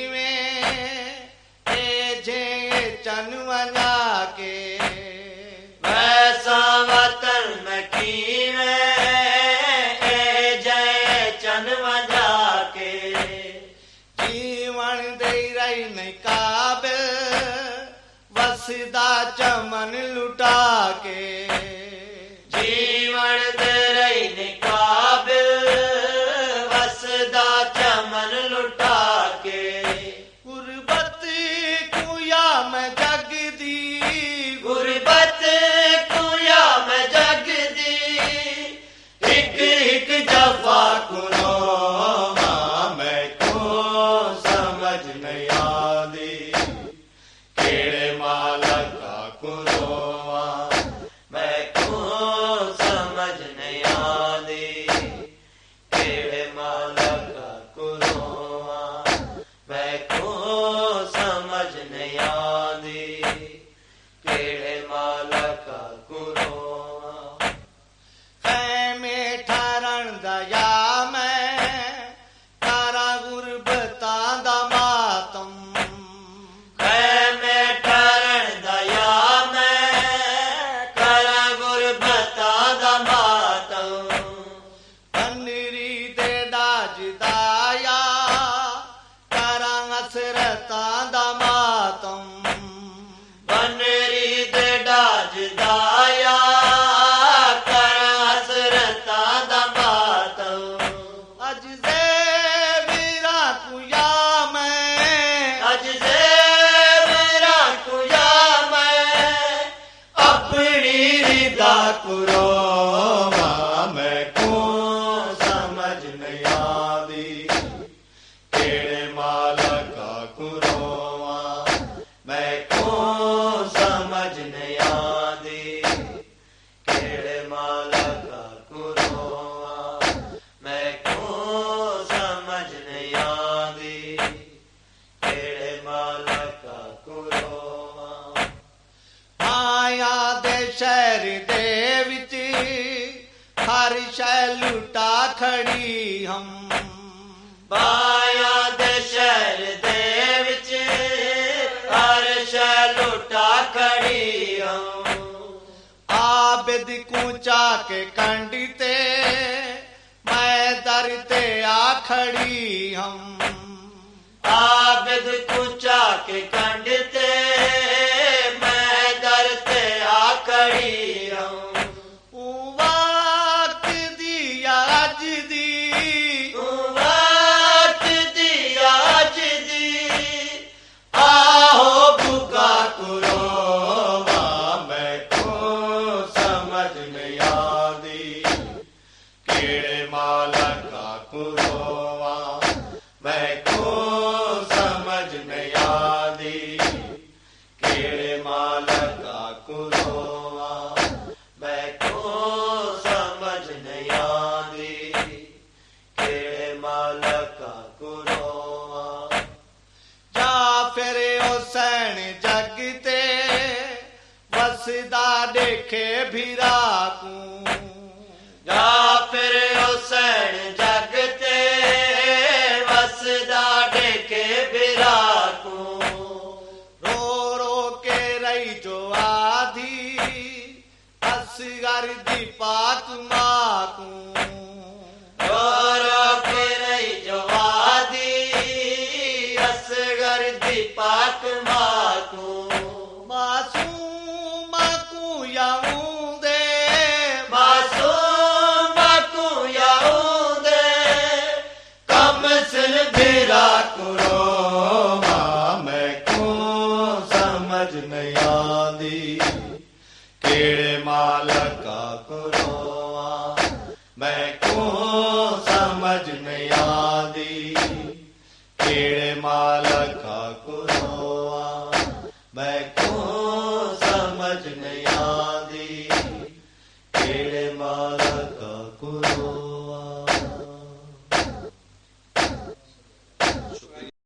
कीवें ए जे चन वञा के वैसा वतन में कीवें ए जय चन वञा के जीवण दे रही नहीं काबिल वसदा चमन लुटा के जीवन दे रही निकाबिल वसदा चमन लुटा के गुरबत कुया में जग दी गुरबत कुया में जग दी हिक हिक जफा कुरो मैं को समझ नहीं आदी केड़े मालक का कुरो मैं को समझ नहीं आदी केड़े मालक का कुरो मैं को समझ नहीं आदी केड़े मालक का कुरो खैमे ठहरण दया में तारा गुरबता दा मातम मैं ठहरण दया मैं कर गुरबता दा मातम बनरी दे डाज दाया तारा हसरता दा मातम बनरी दे डाज दाया कर हसरता दा मातम अज से वीरा कुया में अज से मेरा कुया मैं अपनी रिदा कुरो मैं को समझ नहीं आदी केड़े मालक का कुरो मैं को समझ नहीं आदी केड़े मालक का कुरो मैं को समझ नहीं आदी केड़े मालक का कुरो माया दे शहर दे विच हर शै लुटा खड़ी हम माया दे शहर दे विच हर शै लुटा खड़ी हूं आबिद कूचा के कंडी ते मैं दर ते आ खड़ी हम आबिद कुचा के कंड ते मैं दर ते आ खड़ी हूं वक्त दी आज दी वक्त दी आज दी आओ बुका कुरो मैं को समझ नहीं आदी केड़े मालक का कुरो मैं को समझ नहीं आदी केड़े मालक का कुरो मैं को समझ नहीं आदी केड़े मालक का कुरो जा फिर हुसैन जग ते वसदा देखे भीरा को जा फिर हुसैन जग ते वसदा देखे बिरा को रो रो के रही जो आधी असगर दी पाक माँ को रो के रही जो आदी असगर दीपक माँ को मासूम को याऊं दे मासूम को याऊं दे कम सिल बिरा कुरो मैं को समझ नहीं आदी केड़े मालक का कुरो मैं को समझ नहीं आदी केड़े मालक का कुरो मैं को समझ नहीं आदी केड़े मालक का कुरो